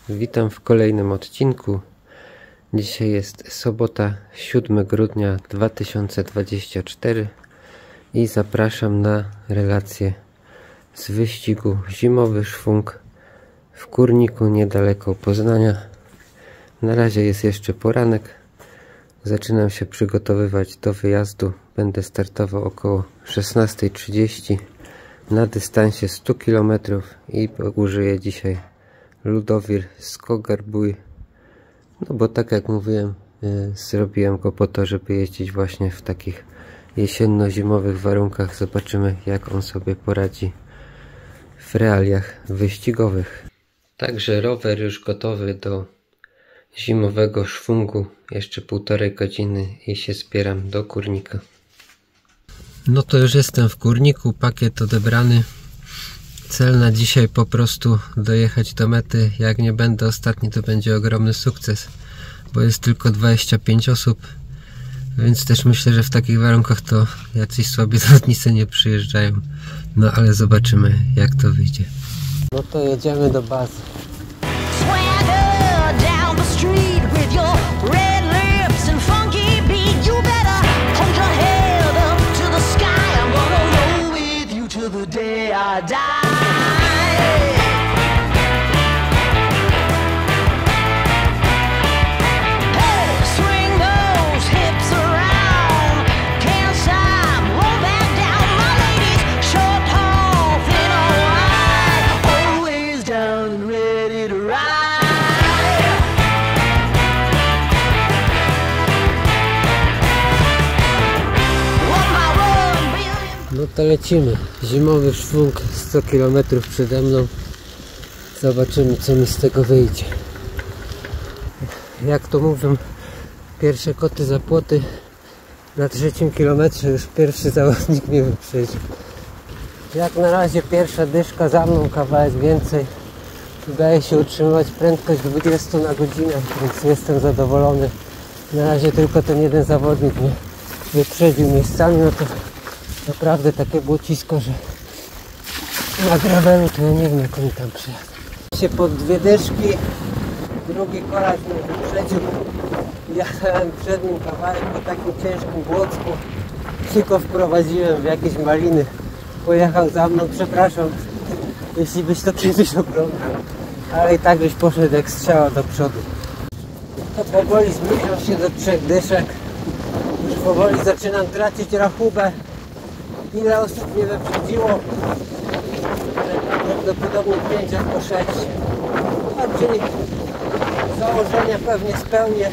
Witam w kolejnym odcinku. Dzisiaj jest sobota, 7 grudnia 2024 i zapraszam na relację z wyścigu Zimowy Szwung w Kurniku niedaleko Poznania. Na razie jest jeszcze poranek. Zaczynam się przygotowywać do wyjazdu. Będę startował około 16:30 na dystansie 100 km i użyję dzisiaj Ludowir Skogarbuj. No bo tak jak mówiłem, zrobiłem go po to, żeby jeździć właśnie w takich jesienno-zimowych warunkach. Zobaczymy, jak on sobie poradzi w realiach wyścigowych. Także rower już gotowy do zimowego szwungu. Jeszcze 1,5 godziny i się zbieram do Kurnika. No to już jestem w Kurniku, pakiet odebrany. Cel na dzisiaj po prostu dojechać do mety. Jak nie będę ostatni, to będzie ogromny sukces, bo jest tylko 25 osób, więc też myślę, że w takich warunkach to jacyś słabi zawodnicy nie przyjeżdżają. No ale zobaczymy, jak to wyjdzie. No to jedziemy do bazy. No to lecimy. Zimowy szwung, 100 km przede mną. Zobaczymy, co mi z tego wyjdzie. Jak to mówią, pierwsze koty za płoty. Na 3. kilometrze już pierwszy zawodnik mnie wyprzedził. Jak na razie pierwsza dyszka za mną, kawałek więcej. Udaje się utrzymywać prędkość 20 na godzinę, więc jestem zadowolony. Na razie tylko ten jeden zawodnik mnie wyprzedził miejscami, no to naprawdę takie błocisko, że na gravelu to ja nie wiem, jak oni tam przyjadą. Się pod 2 dyszki, drugi kolarz mnie wyprzedził. Jechałem przed nim kawałek po takim ciężkim błocku. Tylko wprowadziłem w jakieś maliny. Pojechał za mną, przepraszam, jeśli byś to kiedyś oglądał. Ale i tak byś poszedł jak strzała do przodu. To powoli zbliżam się do 3 dyszek. Już powoli zaczynam tracić rachubę. Ile osób mnie wyprzedziło? Prawdopodobnie 5 albo 6. No, czyli założenia pewnie spełnię.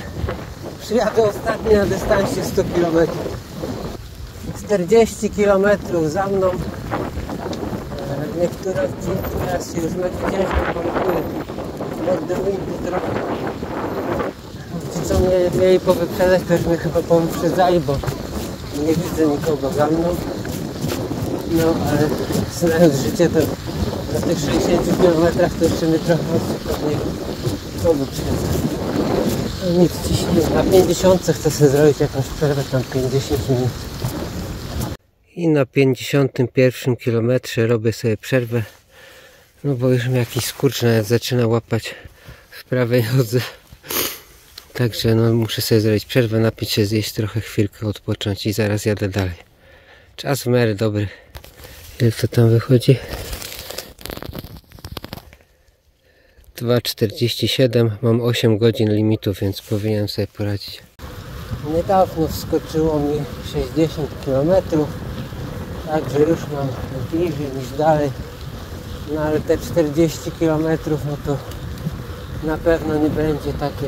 Przyjadę ostatni na dystansie 100 km. 40 km za mną. Niektóre odcinki teraz się już będzie ciężko porównuję. Od the windy trochę. Ci, co mnie mieli powyprzedzać, to już mnie chyba powyprzedzali, bo nie widzę nikogo za mną. No ale znając życie, to na tych 60 km to jeszcze mnie trochę pewnie powyprzedza. No nic, ciśnie. Na 50 chcę sobie zrobić jakąś przerwę, tam 50 minut. I na 51 km robię sobie przerwę, no bo już mi jakiś skurcz nawet zaczyna łapać w prawej nodze. Także no muszę sobie zrobić przerwę, napić się, zjeść trochę, chwilkę odpocząć i zaraz jadę dalej. Czas w miarę dobry. Ile to tam wychodzi? 2:47. Mam 8 godzin limitu, więc powinienem sobie poradzić. Niedawno wskoczyło mi 60 km. Także już mam bliżej niż dalej. No ale te 40 km no to na pewno nie będzie takie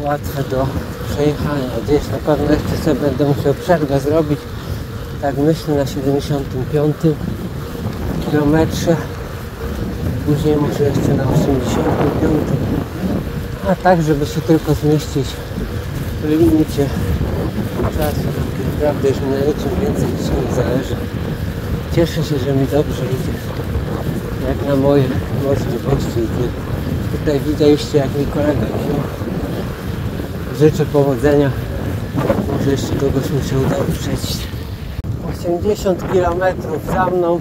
łatwe do przejechania. Gdzieś na pewno jeszcze sobie będę musiał przerwę zrobić. Tak myślę, na 75 km. Później może jeszcze na 85. A tak, żeby się tylko zmieścić w limicie czasu. Naprawdę już mi na niczym więcej dzisiaj nie zależy. Cieszę się, że mi dobrze idzie. Jak na moje możliwości idzie. Tutaj widzieliście, jak mi kolega wziął. Życzę powodzenia. Może jeszcze kogoś mi się uda wyprzedzić. 80 km za mną.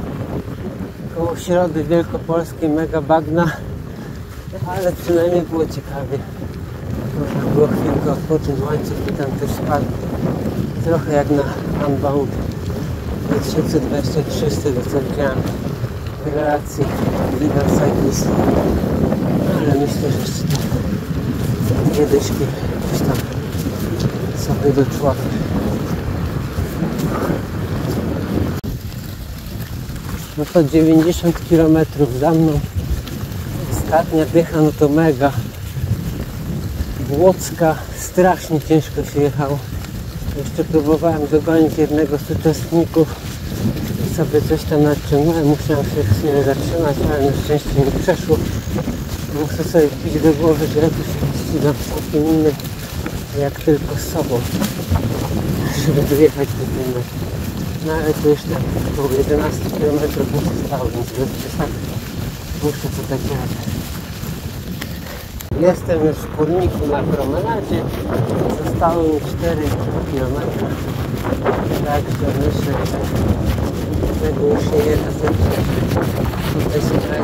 Koło Środy Wielkopolskiej, mega bagna. ale przynajmniej było ciekawie. Można było chwilkę odpocząć, łańcuch mi tam też spadł. Trochę jak na Unbound 2023, z tego co widziałem w relacji Legal Cyclist. Ale myślę, że jeszcze dwie dyszki gdzieś tam sobie doczłapię. No to 90 km za mną. Ostatnia dycha, no to mega. Błocka, strasznie ciężko się jechało. Jeszcze próbowałem dogonić jednego z uczestników i sobie coś tam nadciągnąłem. Musiałem się chwilę zatrzymać, ale na szczęście nie przeszło. Muszę sobie wbić do głowy, że ja tu się ścigam z kim innym, jak tylko z sobą, żeby dojechać do tej mety. No ale to jeszcze około 11 km mi zostało, więc bez przesady muszę to tak jechać. Jestem już w Kurniku na promenadzie, zostało mi 4 km, także myślę, że tego już nie jest dosyć. Tutaj się trochę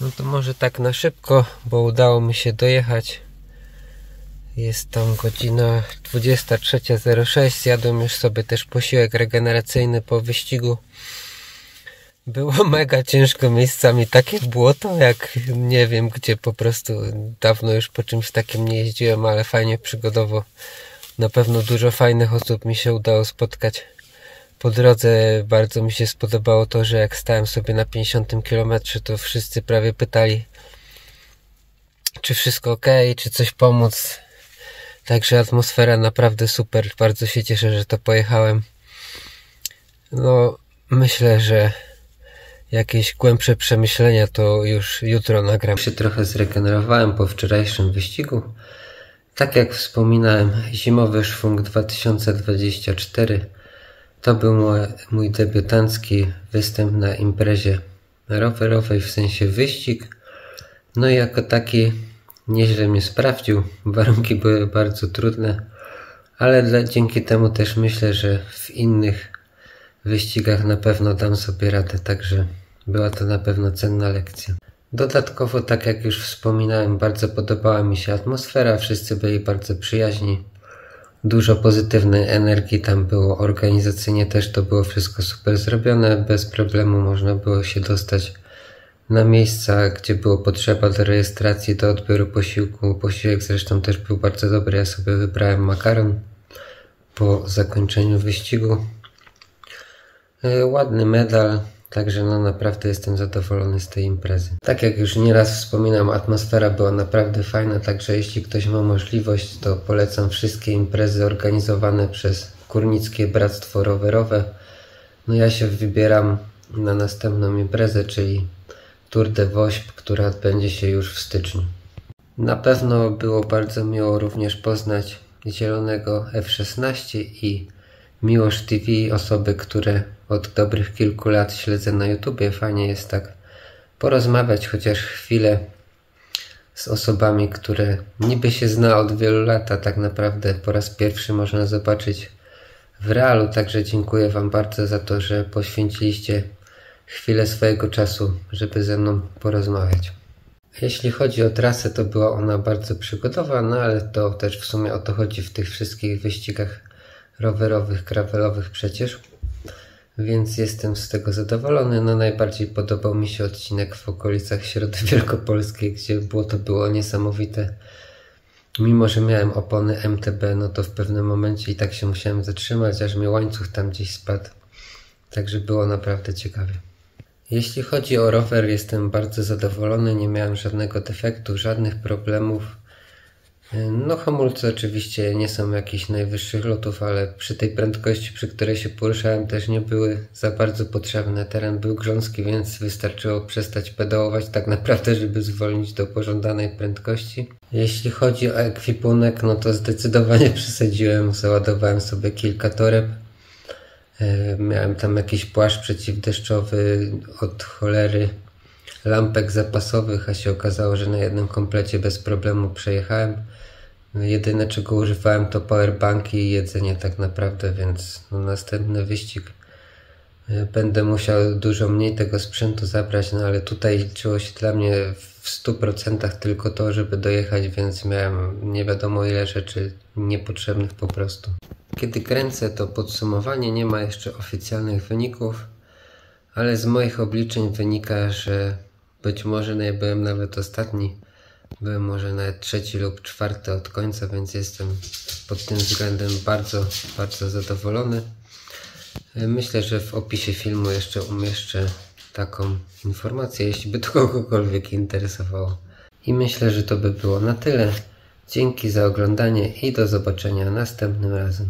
No to może tak na szybko, bo udało mi się dojechać. Jest tam godzina 23:06. Zjadłem już sobie też posiłek regeneracyjny po wyścigu. Było mega ciężko miejscami, takie błoto jak nie wiem gdzie, po prostu dawno już po czymś takim nie jeździłem, ale fajnie przygodowo. Na pewno dużo fajnych osób mi się udało spotkać po drodze. Bardzo mi się spodobało to, że jak stałem sobie na 50 km, to wszyscy prawie pytali, czy wszystko ok, czy coś pomóc. Także atmosfera naprawdę super, bardzo się cieszę, że to pojechałem. No myślę, że jakieś głębsze przemyślenia to już jutro nagram. Się trochę zregenerowałem po wczorajszym wyścigu. Tak jak wspominałem, zimowy szwung 2024 to był mój debiutancki występ na imprezie rowerowej, w sensie wyścig. No i jako taki nieźle mnie sprawdził. Warunki były bardzo trudne, ale dzięki temu też myślę, że w innych wyścigach na pewno dam sobie radę, także była to na pewno cenna lekcja. Dodatkowo, tak jak już wspominałem, bardzo podobała mi się atmosfera, wszyscy byli bardzo przyjaźni. Dużo pozytywnej energii tam było, organizacyjnie też to było wszystko super zrobione, bez problemu można było się dostać na miejsca, gdzie było potrzeba do rejestracji, do odbioru posiłku. Posiłek zresztą też był bardzo dobry, ja sobie wybrałem makaron po zakończeniu wyścigu. Ładny medal, także no naprawdę jestem zadowolony z tej imprezy. Tak jak już nieraz wspominam, atmosfera była naprawdę fajna, także jeśli ktoś ma możliwość, to polecam wszystkie imprezy organizowane przez Kurnickie Bractwo Rowerowe. No ja się wybieram na następną imprezę, czyli Tour de Wośp, która odbędzie się już w styczniu. Na pewno było bardzo miło również poznać Zielonego F16 i Miłosz TV, osoby, które od dobrych kilku lat śledzę na YouTubie. Fajnie jest tak porozmawiać chociaż chwilę z osobami, które niby się zna od wielu lat, a tak naprawdę po raz pierwszy można zobaczyć w realu. Także dziękuję Wam bardzo za to, że poświęciliście chwilę swojego czasu, żeby ze mną porozmawiać. Jeśli chodzi o trasę, to była ona bardzo przygodowa, no ale to też w sumie o to chodzi w tych wszystkich wyścigach rowerowych, gravelowych przecież, więc jestem z tego zadowolony. No najbardziej podobał mi się odcinek w okolicach Środy Wielkopolskiej, gdzie błoto było niesamowite. Mimo że miałem opony MTB, no to w pewnym momencie i tak się musiałem zatrzymać, aż mi łańcuch tam gdzieś spadł. Także było naprawdę ciekawie. Jeśli chodzi o rower, jestem bardzo zadowolony, nie miałem żadnego defektu, żadnych problemów. No hamulce oczywiście nie są jakichś najwyższych lotów, ale przy tej prędkości, przy której się poruszałem, też nie były za bardzo potrzebne. Teren był grząski, więc wystarczyło przestać pedałować tak naprawdę, żeby zwolnić do pożądanej prędkości. Jeśli chodzi o ekwipunek, no to zdecydowanie przesadziłem, załadowałem sobie kilka toreb. Miałem tam jakiś płaszcz przeciwdeszczowy od cholery, lampek zapasowych, a się okazało, że na jednym komplecie bez problemu przejechałem. Jedyne czego używałem to powerbanki i jedzenie tak naprawdę, więc następny wyścig będę musiał dużo mniej tego sprzętu zabrać, ale tutaj liczyło się dla mnie w 100% tylko to, żeby dojechać, więc miałem nie wiadomo ile rzeczy niepotrzebnych po prostu. Kiedy kręcę to podsumowanie, nie ma jeszcze oficjalnych wyników, ale z moich obliczeń wynika, że być może nie byłem nawet ostatni, byłem może nawet 3. lub 4. od końca, więc jestem pod tym względem bardzo zadowolony. Myślę, że w opisie filmu jeszcze umieszczę taką informację, jeśli by to kogokolwiek interesowało. I myślę, że to by było na tyle. Dzięki za oglądanie i do zobaczenia następnym razem.